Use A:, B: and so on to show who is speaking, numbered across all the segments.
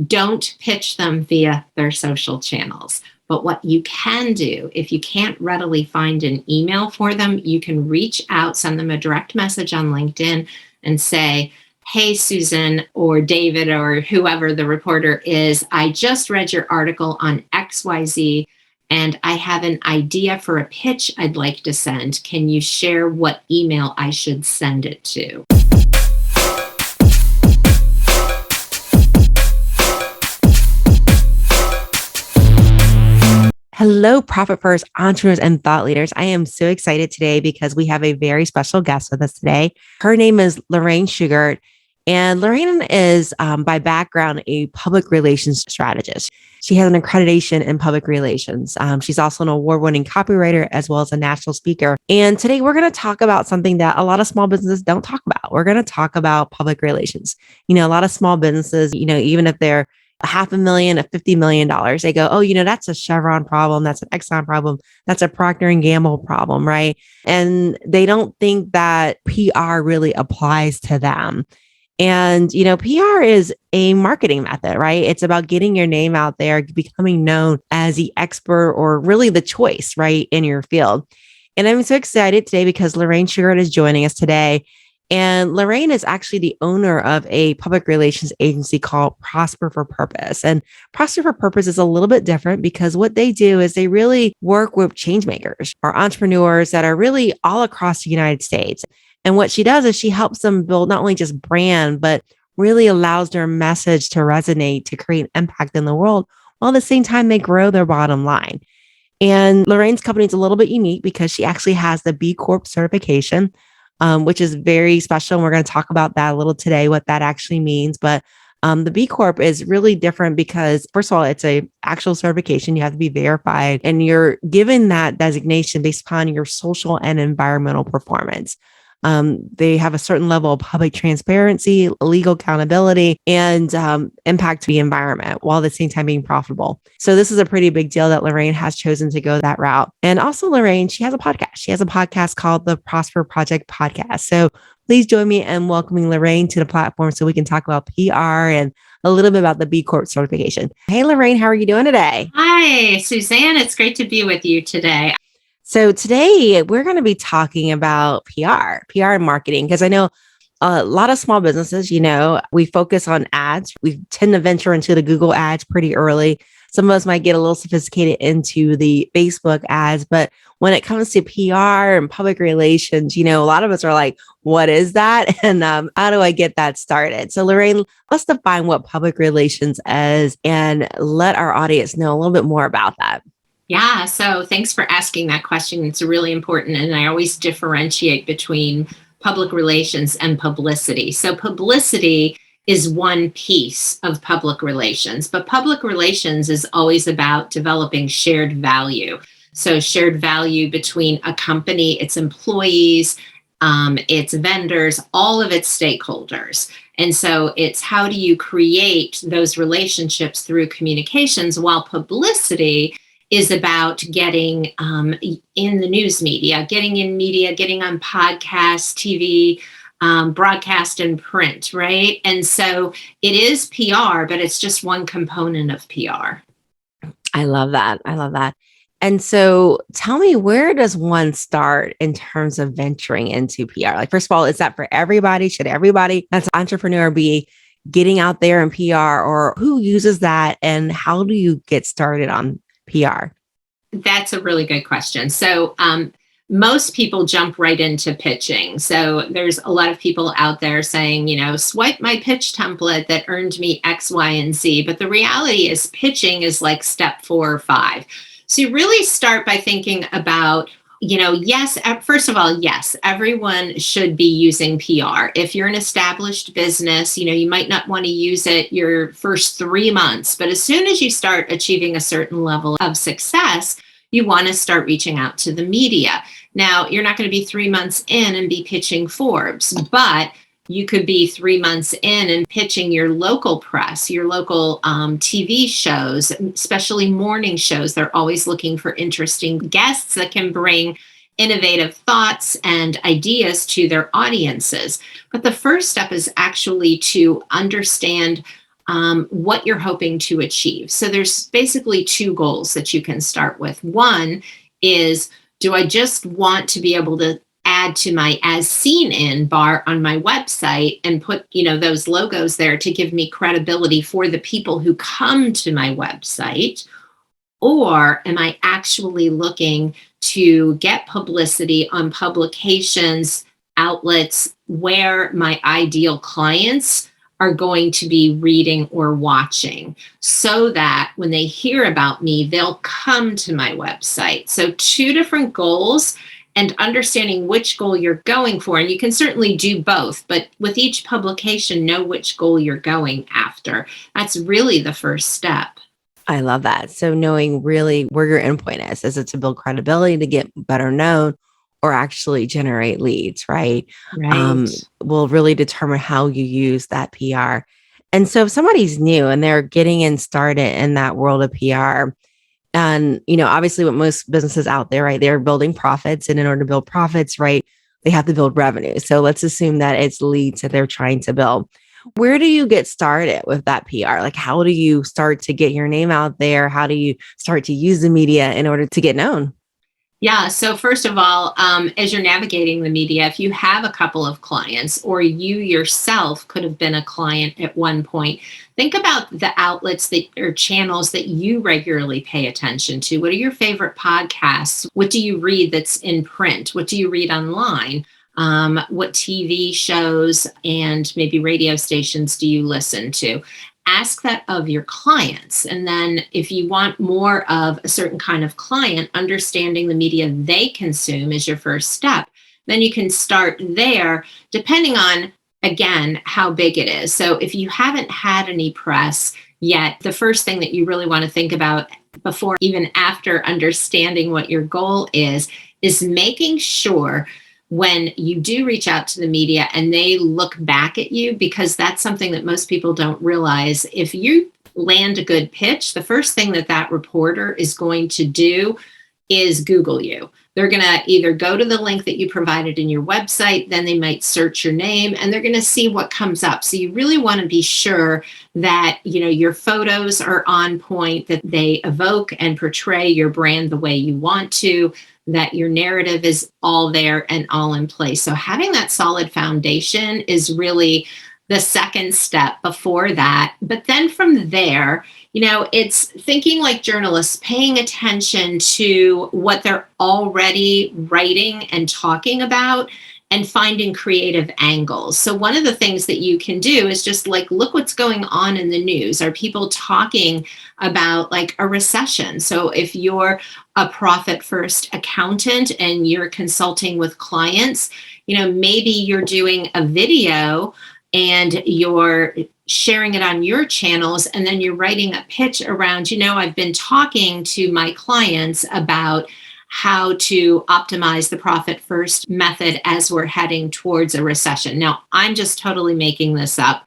A: Don't pitch them via their social channels. But what you can do, if you can't readily find an email for them, you can reach out, send them a direct message on LinkedIn and say, hey, Susan or David or whoever the reporter is, I just read your article on XYZ and I have an idea for a pitch I'd like to send. Can you share what email I should send it to?
B: Hello, Profit First entrepreneurs and thought leaders. I am so excited today because we have a very special guest with us today. Her name is Lorraine Schuchart, and Lorraine is, by background, a public relations strategist. She has an accreditation in public relations. She's also an award-winning copywriter as well as a national speaker. And today we're going to talk about something that a lot of small businesses don't talk about. We're going to talk about public relations. A lot of small businesses, even if they're $500,000 to $50 million, they go, oh, that's a Chevron problem. That's an Exxon problem. That's a Procter and Gamble problem, right? And they don't think that PR really applies to them. And, PR is a marketing method, right? It's about getting your name out there, becoming known as the expert or really the choice, right, in your field. And I'm so excited today because Lorraine Schuchart is joining us today. And Lorraine is actually the owner of a public relations agency called Prosper for Purpose. And Prosper for Purpose is a little bit different because what they do is they really work with change makers or entrepreneurs that are really all across the United States. And what she does is she helps them build not only just brand, but really allows their message to resonate, to create impact in the world, while at the same time they grow their bottom line. And Lorraine's company is a little bit unique because she actually has the BCorp certification, which is very special. And we're going to talk about that a little today, what that actually means. But the BCorp is really different because, first of all, it's a actual certification. You have to be verified and you're given that designation based upon your social and environmental performance. They have a certain level of public transparency, legal accountability, and impact to the environment while at the same time being profitable. So this is a pretty big deal that Lorraine has chosen to go that route. And also Lorraine, she has a podcast. She has a podcast called the Prosper Project Podcast. So please join me in welcoming Lorraine to the platform so we can talk about PR and a little bit about the B Corp certification. Hey, Lorraine, how are you doing today?
A: Hi, Suzanne. It's great to be with you today.
B: So today we're going to be talking about PR and marketing, because I know a lot of small businesses, we focus on ads. We tend to venture into the Google ads pretty early. Some of us might get a little sophisticated into the Facebook ads, but when it comes to PR and public relations, a lot of us are like, what is that? And how do I get that started? So Lorraine, let's define what public relations is and let our audience know a little bit more about that.
A: Yeah, so thanks for asking that question. It's really important. And I always differentiate between public relations and publicity. So publicity is one piece of public relations, but public relations is always about developing shared value. So shared value between a company, its employees, its vendors, all of its stakeholders. And so it's how do you create those relationships through communications, while publicity is about getting in the news media, getting in media, getting on podcasts, TV, broadcast and print, right? And so it is PR, but it's just one component of PR.
B: I love that. And so tell me, where does one start in terms of venturing into PR? Like, first of all, is that for everybody? Should everybody that's an entrepreneur be getting out there in PR, or who uses that? And how do you get started on PR?
A: That's a really good question. So most people jump right into pitching. So there's a lot of people out there saying, swipe my pitch template that earned me X, Y, and Z. But the reality is pitching is like step 4 or 5. So you really start by thinking about, yes, first of all, yes, everyone should be using PR. If you're an established business, you might not want to use it your first 3 months, but as soon as you start achieving a certain level of success, you want to start reaching out to the media. Now, you're not going to be 3 months in and be pitching Forbes, but you could be 3 months in and pitching your local press, your local TV shows, especially morning shows. They're always looking for interesting guests that can bring innovative thoughts and ideas to their audiences. But the first step is actually to understand what you're hoping to achieve. So there's basically two goals that you can start with. One is, do I just want to be able to add to my as seen in bar on my website and put, those logos there to give me credibility for the people who come to my website? Or am I actually looking to get publicity on publications, outlets where my ideal clients are going to be reading or watching, so that when they hear about me, they'll come to my website? So two different goals, and understanding which goal you're going for. And you can certainly do both, but with each publication, know which goal you're going after. That's really the first step.
B: I love that. So knowing really where your endpoint is it to build credibility, to get better known, or actually generate leads, right?
A: Right.
B: Will really determine how you use that PR. And so if somebody's new and they're getting in started in that world of PR, and, obviously what most businesses out there, right, they're building profits. And in order to build profits, right, they have to build revenue. So let's assume that it's leads that they're trying to build. Where do you get started with that PR? Like, how do you start to get your name out there? How do you start to use the media in order to get known?
A: Yeah. So first of all, as you're navigating the media, if you have a couple of clients, or you yourself could have been a client at one point, think about the outlets that or channels that you regularly pay attention to. What are your favorite podcasts? What do you read that's in print? What do you read online? What TV shows and maybe radio stations do you listen to? Ask that of your clients. And then if you want more of a certain kind of client, understanding the media they consume is your first step. Then you can start there, depending on, again, how big it is. So if you haven't had any press yet, the first thing that you really want to think about before, even after understanding what your goal is making sure when you do reach out to the media and they look back at you, because that's something that most people don't realize. If you land a good pitch, the first thing that reporter is going to do is Google you. They're going to either go to the link that you provided in your website, then they might search your name, and they're going to see what comes up. So you really want to be sure that, your photos are on point, that they evoke and portray your brand the way you want to, that your narrative is all there and all in place. So having that solid foundation is really the second step before that. But then from there, it's thinking like journalists, paying attention to what they're already writing and talking about, and finding creative angles. So one of the things that you can do is just look what's going on in the news. Are people talking about a recession? So if you're a profit first accountant and you're consulting with clients, maybe you're doing a video and you're sharing it on your channels, and then you're writing a pitch around, I've been talking to my clients about how to optimize the profit first method as we're heading towards a recession. Now, I'm just totally making this up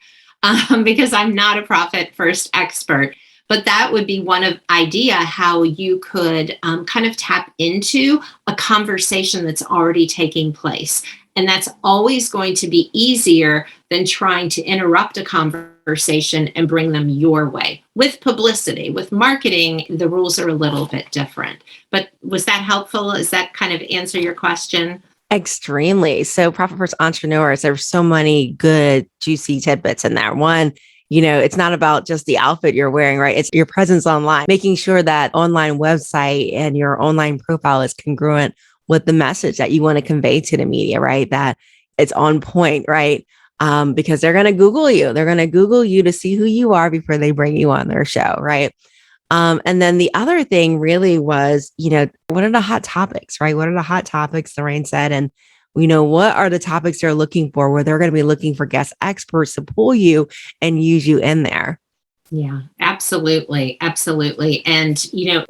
A: because I'm not a profit first expert, but that would be one idea how you could kind of tap into a conversation that's already taking place. And that's always going to be easier than trying to interrupt a conversation and bring them your way. With publicity, with marketing, the rules are a little bit different. But was that helpful? Does that kind of answer your question?
B: Extremely. So profit first entrepreneurs, there's so many good, juicy tidbits in there. One, it's not about just the outfit you're wearing, right? It's your presence online, making sure that online website and your online profile is congruent with the message that you want to convey to the media, right? That it's on point, right? Because they're going to Google you. They're going to Google you to see who you are before they bring you on their show, right? And then the other thing really was, what are the hot topics, right? What are the hot topics, Lorraine said, and what are the topics they're looking for, where they're going to be looking for guest experts to pull you and use you in there.
A: Yeah, absolutely. Absolutely. And,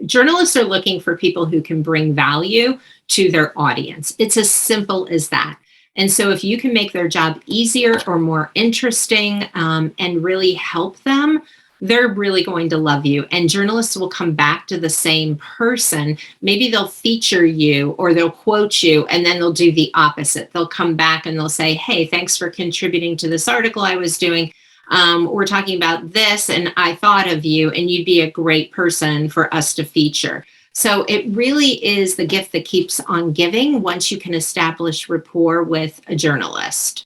A: journalists are looking for people who can bring value to their audience. It's as simple as that. And so if you can make their job easier or more interesting and really help them, they're really going to love you. And journalists will come back to the same person. Maybe they'll feature you or they'll quote you, and then they'll do the opposite. They'll come back and they'll say, hey, thanks for contributing to this article I was doing. we're talking about this, and I thought of you, and you'd be a great person for us to feature. So it really is the gift that keeps on giving once you can establish rapport with a journalist.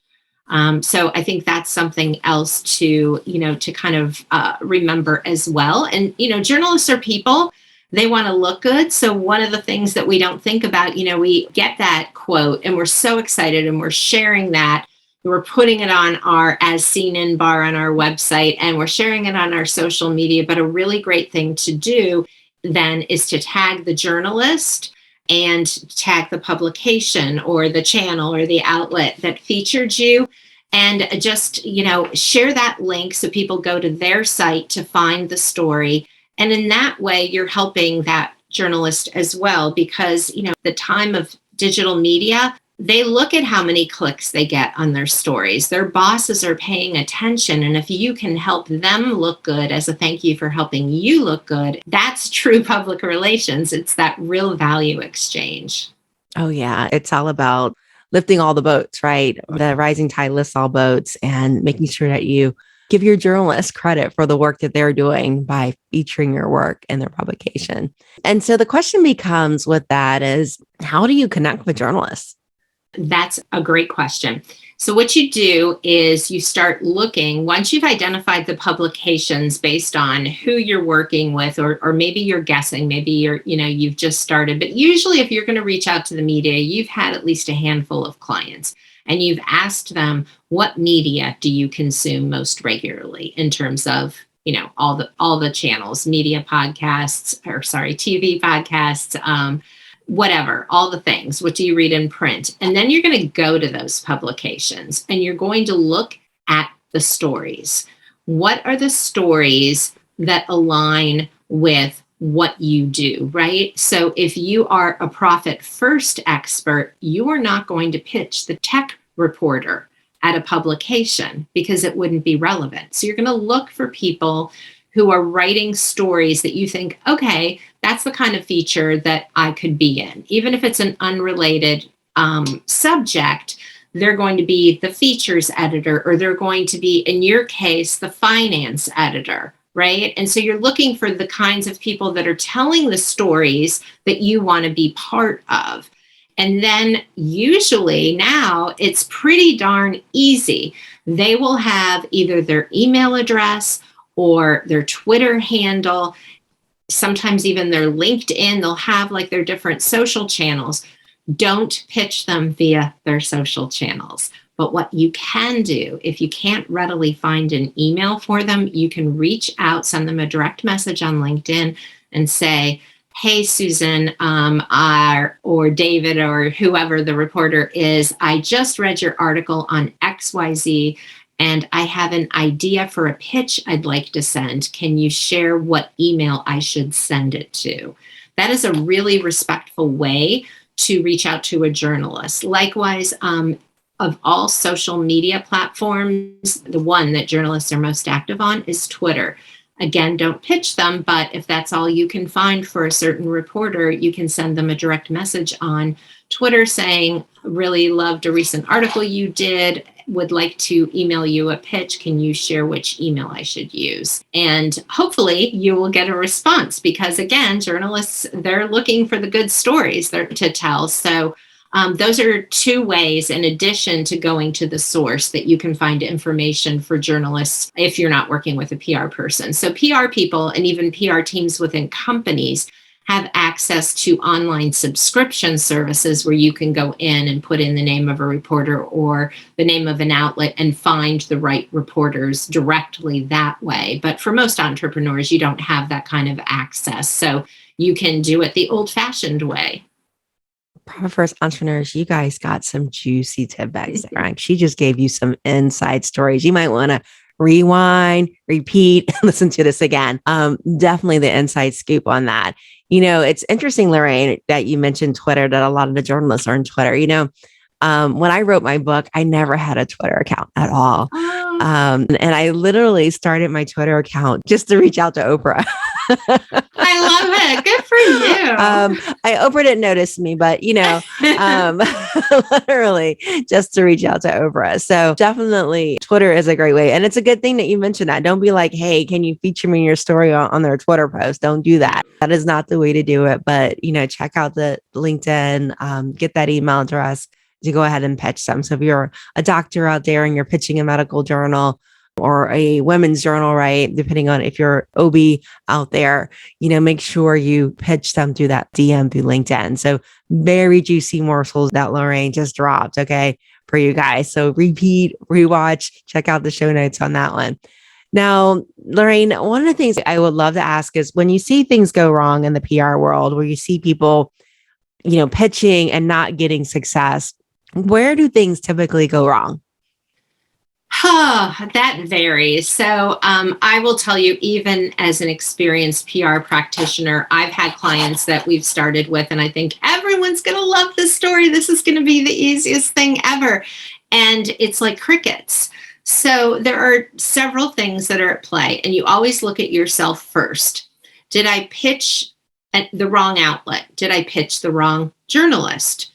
A: So I think that's something else to, to kind of remember as well. And, journalists are people, they want to look good. So one of the things that we don't think about, we get that quote and we're so excited and we're sharing that. We're putting it on our as seen in bar on our website and we're sharing it on our social media. But a really great thing to do then is to tag the journalist and tag the publication or the channel or the outlet that featured you, and just share that link so people go to their site to find the story. And in that way you're helping that journalist as well, because the time of digital media, they look at how many clicks they get on their stories. Their bosses are paying attention. And if you can help them look good as a thank you for helping you look good, that's true public relations. It's that real value exchange.
B: Oh, yeah. It's all about lifting all the boats, right? The rising tide lifts all boats, and making sure that you give your journalists credit for the work that they're doing by featuring your work in their publication. And so the question becomes with that is, how do you connect with journalists?
A: That's a great question. So what you do is you start looking, once you've identified the publications based on who you're working with, or maybe you're guessing, maybe you've just started, but usually if you're going to reach out to the media, you've had at least a handful of clients and you've asked them, what media do you consume most regularly in terms of, all the channels, media podcasts, TV podcasts, whatever, all the things. What do you read in print? And then you're going to go to those publications and you're going to look at the stories. What are the stories that align with what you do, right? So if you are a profit first expert, you are not going to pitch the tech reporter at a publication because it wouldn't be relevant. So you're going to look for people who are writing stories that you think, okay, that's the kind of feature that I could be in. Even if it's an unrelated subject, they're going to be the features editor, or they're going to be, in your case, the finance editor, right? And so you're looking for the kinds of people that are telling the stories that you want to be part of. And then usually now it's pretty darn easy. They will have either their email address or their Twitter handle, sometimes even their LinkedIn. They'll have like their different social channels. Don't pitch them via their social channels. But what you can do, if you can't readily find an email for them, you can reach out, send them a direct message on LinkedIn and say, hey, Susan, or David, or whoever the reporter is, I just read your article on XYZ, and I have an idea for a pitch I'd like to send. Can you share what email I should send it to? That is a really respectful way to reach out to a journalist. Likewise, of all social media platforms, the one that journalists are most active on is Twitter. Again, don't pitch them, but if that's all you can find for a certain reporter, you can send them a direct message on Twitter saying, really loved a recent article you did, would like to email you a pitch. Can you share which email I should use? And hopefully you will get a response, because again, journalists, they're looking for the good stories to tell. So those are two ways, in addition to going to the source, that you can find information for journalists if you're not working with a PR person. So PR people and even PR teams within companies have access to online subscription services where you can go in and put in the name of a reporter or the name of an outlet and find the right reporters directly that way. But for most entrepreneurs, you don't have that kind of access. So you can do it the old-fashioned way.
B: Profit First entrepreneurs, you guys got some juicy tidbits there. Right? She just gave you some inside stories. You might want to rewind, repeat, listen to this again. Definitely the inside scoop on that. It's interesting, Lorraine, that you mentioned Twitter, that a lot of the journalists are on Twitter. When I wrote my book, I never had a Twitter account at all. And I literally started my Twitter account just to reach out to Oprah.
A: I love it. Good for
B: I Oprah didn't notice me, but
A: you.
B: literally just to reach out to Oprah. So definitely Twitter is a great way. And it's a good thing that you mentioned that. Don't be like, hey, can you feature me in your story on their Twitter post? Don't do that. That is not the way to do it. But, check out the LinkedIn, get that email address to go ahead and pitch them. So if you're a doctor out there and you're pitching a medical journal or a women's journal, right? Depending on if you're OB out there, make sure you pitch them through that DM through LinkedIn. So very juicy morsels that Lorraine just dropped. Okay. For you guys. So repeat, rewatch, check out the show notes on that one. Now, Lorraine, one of the things I would love to ask is when you see things go wrong in the PR world, where you see people, pitching and not getting success, where do things typically go wrong?
A: That varies. So I will tell you, even as an experienced PR practitioner, I've had clients that we've started with, and I think everyone's going to love this story. This is going to be the easiest thing ever. And it's like crickets. So there are several things that are at play, and you always look at yourself first. Did I pitch at the wrong outlet? Did I pitch the wrong journalist?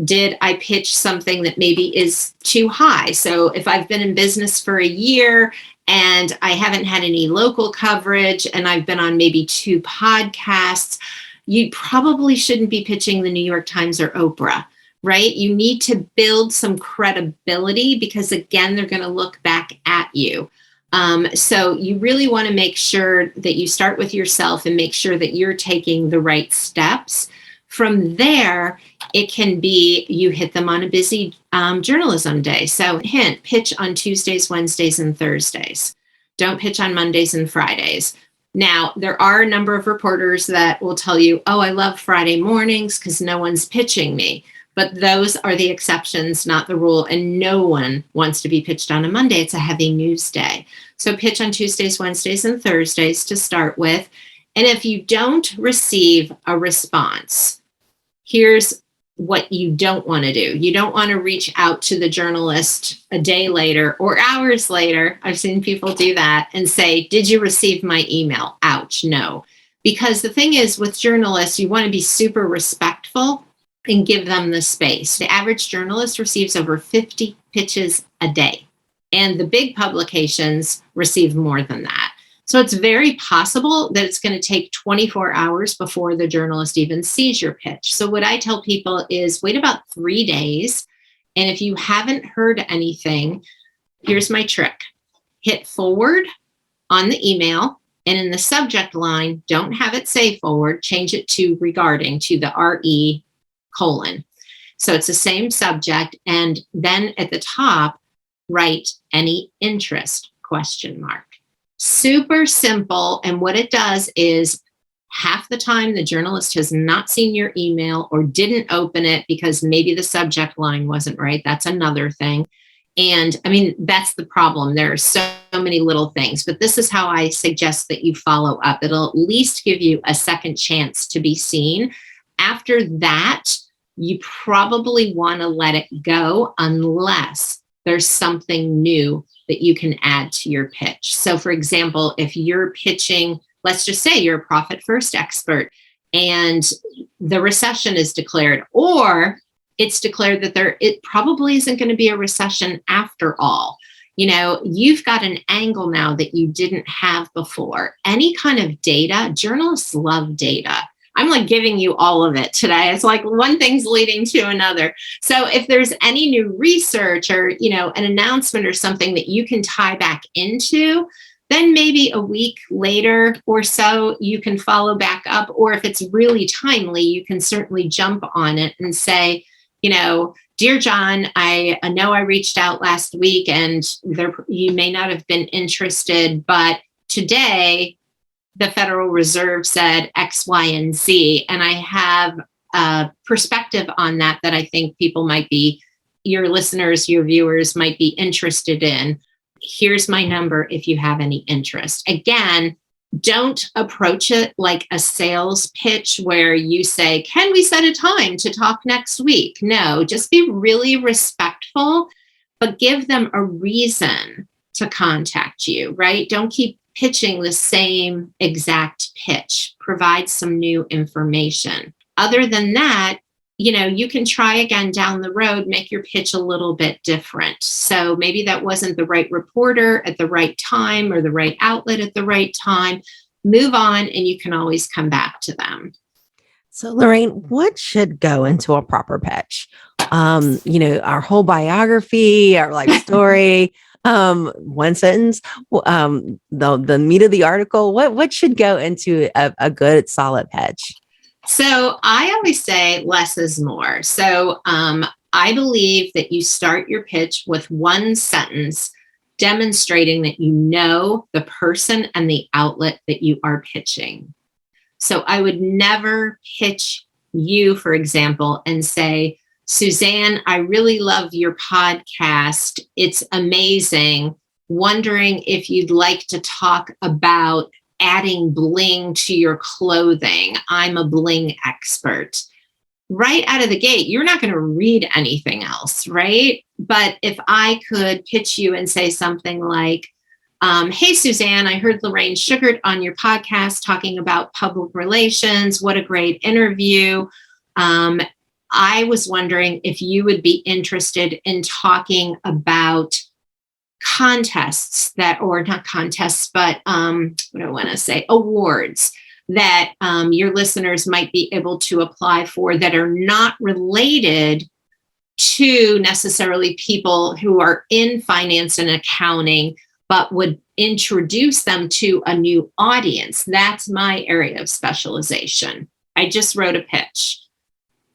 A: Did I pitch something that maybe is too high? So if I've been in business for a year and I haven't had any local coverage and I've been on maybe 2 podcasts, you probably shouldn't be pitching the New York Times or Oprah, right? You need to build some credibility because, again, they're going to look back at you. So you really want to make sure that you start with yourself and make sure that you're taking the right steps. From there, it can be you hit them on a busy journalism day. So hint, pitch on Tuesdays, Wednesdays, and Thursdays. Don't pitch on Mondays and Fridays. Now, there are a number of reporters that will tell you, oh, I love Friday mornings because no one's pitching me. But those are the exceptions, not the rule. And no one wants to be pitched on a Monday. It's a heavy news day. So pitch on Tuesdays, Wednesdays, and Thursdays to start with. And if you don't receive a response, here's what you don't want to do. You don't want to reach out to the journalist a day later or hours later. I've seen people do that and say, did you receive my email? Ouch, no. Because the thing is with journalists, you want to be super respectful and give them the space. The average journalist receives over 50 pitches a day, and the big publications receive more than that. So it's very possible that it's going to take 24 hours before the journalist even sees your pitch. So what I tell people is wait about 3 days. And if you haven't heard anything, here's my trick. Hit forward on the email, and in the subject line, don't have it say forward, change it to regarding, to the RE colon. So it's the same subject. And then at the top, write any interest question mark. Super simple. And what it does is half the time the journalist has not seen your email or didn't open it because maybe the subject line wasn't right. That's another thing. And I mean, that's the problem. There are so many little things, but this is how I suggest that you follow up. It'll at least give you a second chance to be seen. After that, you probably want to let it go unless there's something new that you can add to your pitch. So for example, if you're pitching, let's just say you're a profit first expert and the recession is declared, or it's declared that it probably isn't going to be a recession after all. You've got an angle now that you didn't have before. Any kind of data, journalists love data. I'm like giving you all of it today. It's like one thing's leading to another. So if there's any new research or, an announcement or something that you can tie back into, then maybe a week later or so, you can follow back up. Or if it's really timely, you can certainly jump on it and say, dear John, I know I reached out last week and you may not have been interested, but today the Federal Reserve said X, Y, and Z. And I have a perspective on that I think people might be, your listeners, your viewers might be interested in. Here's my number if you have any interest. Again, don't approach it like a sales pitch where you say, can we set a time to talk next week? No, just be really respectful, but give them a reason to contact you, right? Don't keep pitching the same exact pitch. Provide some new information. Other than that, you can try again down the road, make your pitch a little bit different. So maybe that wasn't the right reporter at the right time or the right outlet at the right time. Move on, and you can always come back to them.
B: So, Lorraine, what should go into a proper pitch? Our whole biography, our life story, one sentence, the meat of the article. What should go into a good, solid pitch?
A: So I always say less is more. So I believe that you start your pitch with one sentence demonstrating that you know the person and the outlet that you are pitching. So I would never pitch you, for example, and say, Susanne, I really love your podcast. It's amazing. Wondering if you'd like to talk about adding bling to your clothing. I'm a bling expert. Right out of the gate, you're not going to read anything else, right? But if I could pitch you and say something like, hey, Susanne, I heard Lorraine Schuchart on your podcast talking about public relations. What a great interview. I was wondering if you would be interested in talking about contests or not contests, but what do I want to say? Awards that your listeners might be able to apply for that are not related to necessarily people who are in finance and accounting, but would introduce them to a new audience. That's my area of specialization. I just wrote a pitch.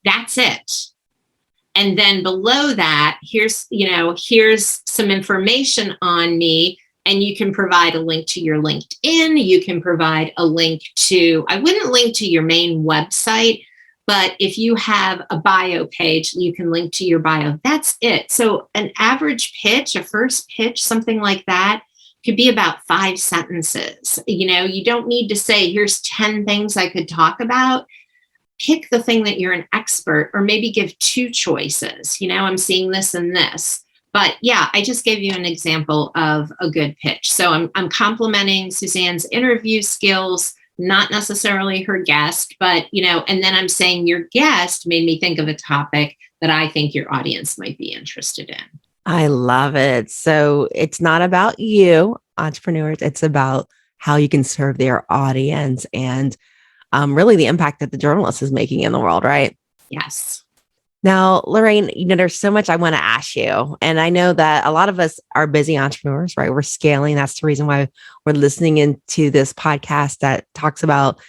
A: That's it. And then below that, here's some information on me, and you can provide a link to your LinkedIn. You can provide a link I wouldn't link to your main website, but if you have a bio page, you can link to your bio. That's it. So an average pitch, a first pitch, something like that, could be about 5 sentences. You don't need to say, here's 10 things I could talk about. Pick the thing that you're an expert, or maybe give 2 choices. I'm seeing this and this. But yeah, I just gave you an example of a good pitch. So I'm complimenting Suzanne's interview skills, not necessarily her guest, but, and then I'm saying your guest made me think of a topic that I think your audience might be interested in.
B: I love it. So it's not about you, entrepreneurs. It's about how you can serve their audience and really the impact that the journalist is making in the world, right?
A: Yes.
B: Now, Lorraine, there's so much I want to ask you. And I know that a lot of us are busy entrepreneurs, right? We're scaling. That's the reason why we're listening into this podcast that talks about,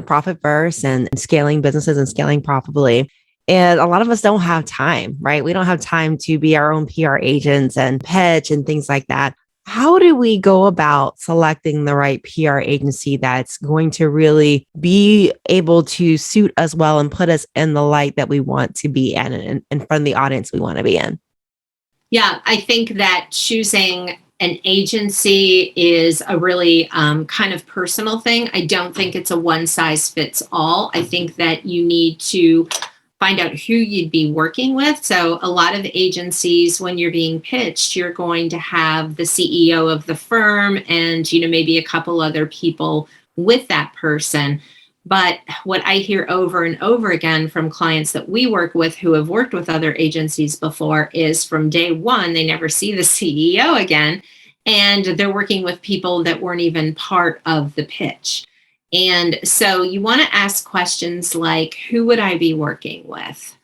B: profit first and scaling businesses and scaling profitably. And a lot of us don't have time, right? We don't have time to be our own PR agents and pitch and things like that. How do we go about selecting the right PR agency that's going to really be able to suit us well and put us in the light that we want to be in front of the audience we want to be in?
A: Yeah, I think that choosing an agency is a really kind of personal thing. I don't think it's a one size fits all. I think that you need to find out who you'd be working with. So a lot of agencies, when you're being pitched, you're going to have the CEO of the firm and, maybe a couple other people with that person. But what I hear over and over again from clients that we work with who have worked with other agencies before is from day one, they never see the CEO again. And they're working with people that weren't even part of the pitch. And so you want to ask questions like, who would I be working with?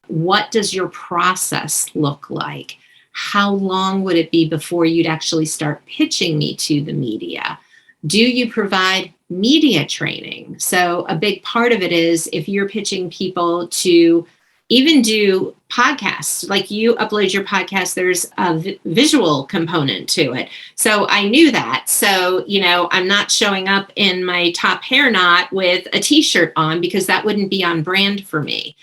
A: What does your process look like? How long would it be before you'd actually start pitching me to the media? Do you provide media training? So a big part of it is if you're pitching people to even do podcasts, like you upload your podcast, there's a visual component to it. So I knew that. So, I'm not showing up in my top hair knot with a t-shirt on because that wouldn't be on brand for me.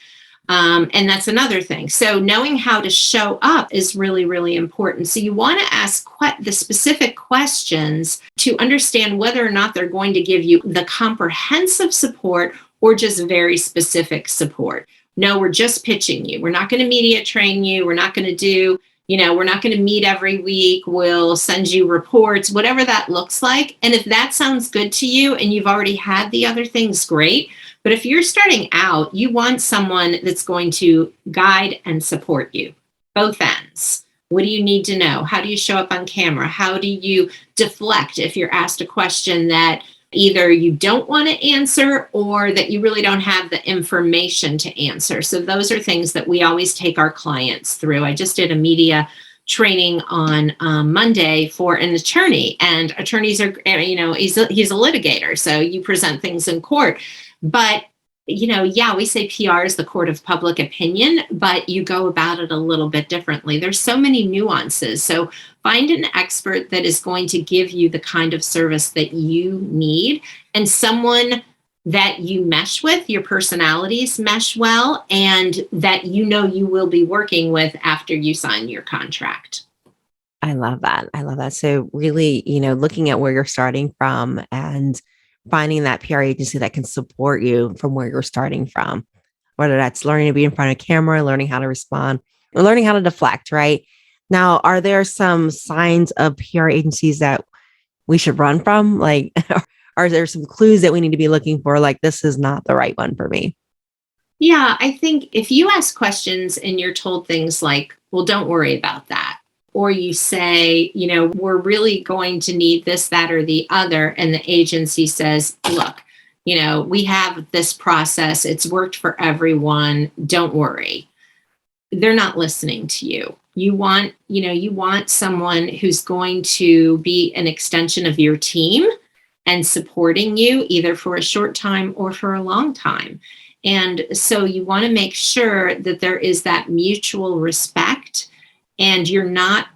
A: And that's another thing. So knowing how to show up is really, really important. So you want to ask the specific questions to understand whether or not they're going to give you the comprehensive support or just very specific support. No, we're just pitching you. We're not going to media train you. We're not going to do, We're not going to meet every week. We'll send you reports, whatever that looks like. And if that sounds good to you and you've already had the other things, great. But if you're starting out, you want someone that's going to guide and support you, both ends. What do you need to know? How do you show up on camera? How do you deflect if you're asked a question that either you don't want to answer or that you really don't have the information to answer? So those are things that we always take our clients through. I just did a media training on Monday for an attorney, and attorneys are, he's a litigator, so you present things in court. But we say PR is the court of public opinion, but you go about it a little bit differently. There's so many nuances. So find an expert that is going to give you the kind of service that you need, and someone that you mesh with, your personalities mesh well, and that you will be working with after you sign your contract.
B: I love that. I love that. So really, looking at where you're starting from and finding that PR agency that can support you from where you're starting from, whether that's learning to be in front of camera, learning how to respond, or learning how to deflect, right? Now, are there some signs of PR agencies that we should run from? Like, are there some clues that we need to be looking for? Like, this is not the right one for me.
A: Yeah, I think if you ask questions and you're told things like, well, don't worry about that, or you say, we're really going to need this, that, or the other, and the agency says, look, we have this process. It's worked for everyone. Don't worry. They're not listening to you. You want someone who's going to be an extension of your team and supporting you either for a short time or for a long time. And so you want to make sure that there is that mutual respect, and you're not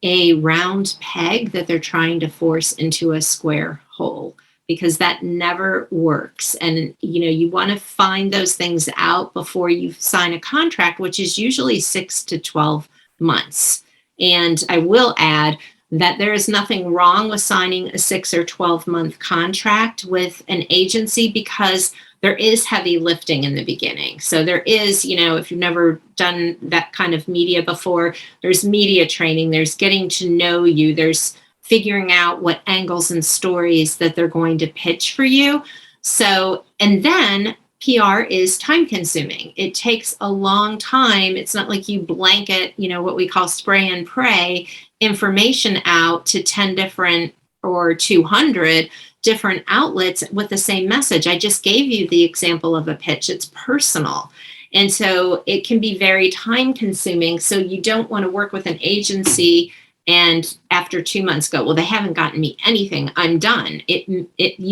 A: a round peg that they're trying to force into a square hole, because that never works. And, you want to find those things out before you sign a contract, which is usually 6 to 12 months. And I will add that there is nothing wrong with signing a 6 or 12-month contract with an agency, because there is heavy lifting in the beginning. So there is, if you've never done that kind of media before, there's media training, there's getting to know you, there's figuring out what angles and stories that they're going to pitch for you. So, and then PR is time consuming. It takes a long time. It's not like you blanket, what we call spray and pray information out to 10 different or 200 different outlets with the same message. I just gave you the example of a pitch. It's personal. And so it can be very time consuming. So you don't want to work with an agency and after 2 months go, well, they haven't gotten me anything, I'm done. You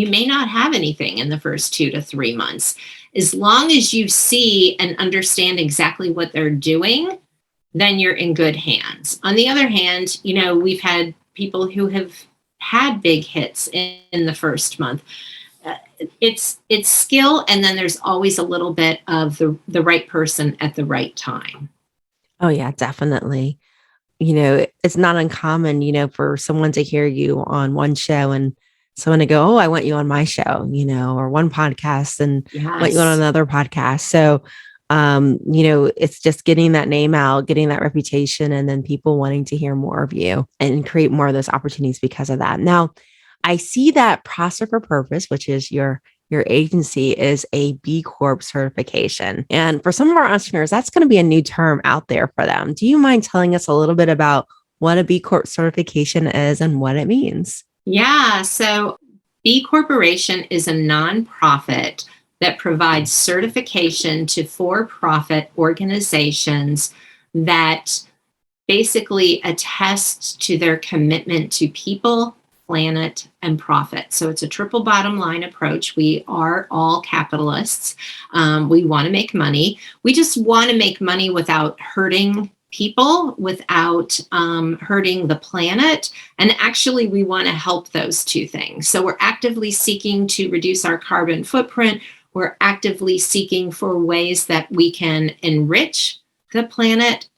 A: may not have anything in the first 2 to 3 months. As long as you see and understand exactly what they're doing, then you're in good hands. On the other hand, we've had people who have had big hits in the first month. It's skill, and then there's always a little bit of the right person at the right time.
B: Oh yeah, definitely. It's not uncommon, for someone to hear you on one show and someone to go, oh, I want you on my show, or one podcast and want you on
A: Yes.
B: another podcast. So, it's just getting that name out, getting that reputation, and then people wanting to hear more of you and create more of those opportunities because of that. Now, I see that Prosper for Purpose, which is your agency, is a B Corp certification. And for some of our entrepreneurs, that's going to be a new term out there for them. Do you mind telling us a little bit about what a B Corp certification is and what it means?
A: Yeah. So B Corporation is a nonprofit that provides certification to for-profit organizations that basically attest to their commitment to people, planet, and profit. So it's a triple bottom line approach. We are all capitalists. We want to make money. We just want to make money without hurting people, without hurting the planet. And actually, we want to help those two things. So we're actively seeking to reduce our carbon footprint. We're actively seeking for ways that we can enrich the planet.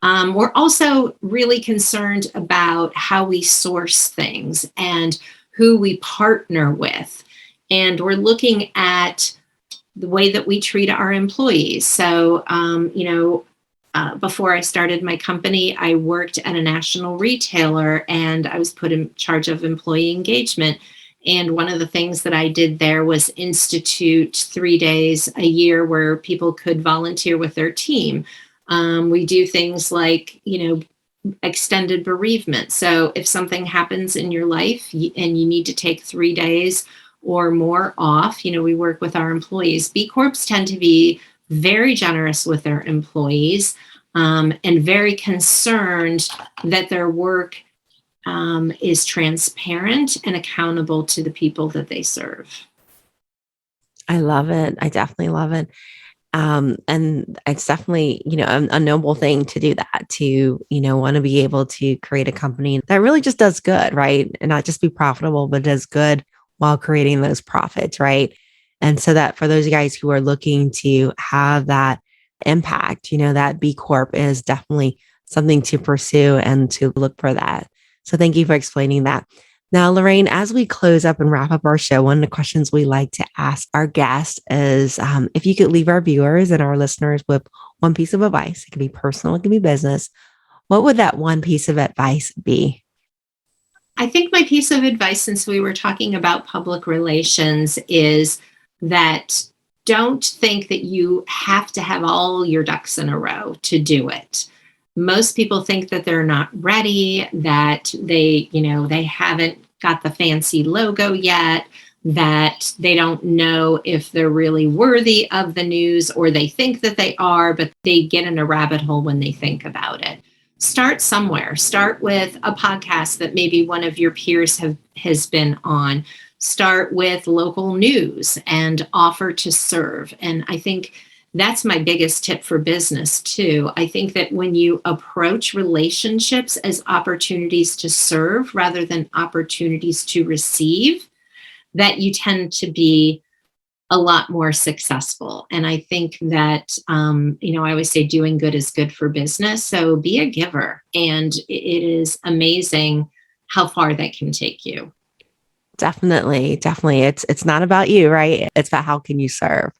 A: We're also really concerned about how we source things and who we partner with. And we're looking at the way that we treat our employees. So, before I started my company, I worked at a national retailer and I was put in charge of employee engagement. And one of the things that I did there was institute 3 days a year where people could volunteer with their team. We do things like, extended bereavement. So if something happens in your life and you need to take 3 days or more off, we work with our employees. B Corps tend to be very generous with their employees, and very concerned that their work is transparent and accountable to the people that they serve.
B: I love it. I definitely love it. And it's definitely, a noble thing to do that, to, want to be able to create a company that really just does good, right? And not just be profitable, but does good while creating those profits, right? And so that for those guys who are looking to have that impact, that B Corp is definitely something to pursue and to look for that. So thank you for explaining that. Now, Lorraine, as we close up and wrap up our show, one of the questions we like to ask our guests is if you could leave our viewers and our listeners with one piece of advice, it can be personal, it can be business, what would that one piece of advice be?
A: I think my piece of advice, since we were talking about public relations, is that don't think that you have to have all your ducks in a row to do it. Most people think that they're not ready, that they haven't got the fancy logo yet, that they don't know if they're really worthy of the news, or they think that they are, but they get in a rabbit hole when they think about it. Start somewhere. Start with a podcast that maybe one of your peers has been on. Start with local news and offer to serve. And I think that's my biggest tip for business too. I think that when you approach relationships as opportunities to serve rather than opportunities to receive, that you tend to be a lot more successful. And I think that, I always say doing good is good for business. So be a giver. And it is amazing how far that can take you.
B: Definitely, definitely. It's not about you, right? It's about how can you serve.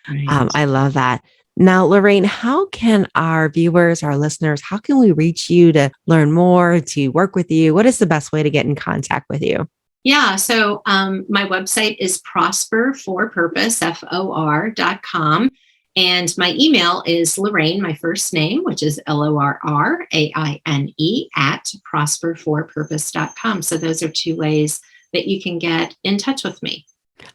A: Right.
B: I love that. Now, Lorraine, how can our viewers, our listeners, how can we reach you to learn more, to work with you? What is the best way to get in contact with you?
A: Yeah. So my website is prosperforpurpose.com. And my email is Lorraine, my first name, which is LORRAINE at prosperforpurpose.com. So those are two ways that you can get in touch with me.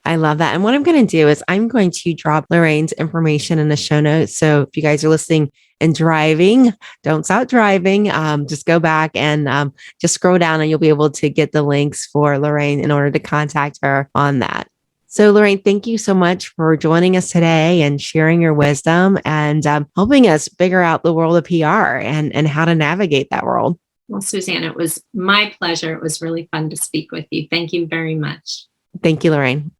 B: I love that. And what I'm going to do is I'm going to drop Lorraine's information in the show notes. So if you guys are listening and driving, don't stop driving. Just go back and just scroll down and you'll be able to get the links for Lorraine in order to contact her on that. So Lorraine, thank you so much for joining us today and sharing your wisdom and helping us figure out the world of PR and how to navigate that world.
A: Well, Suzanne, it was my pleasure. It was really fun to speak with you. Thank you very much.
B: Thank you, Lorraine.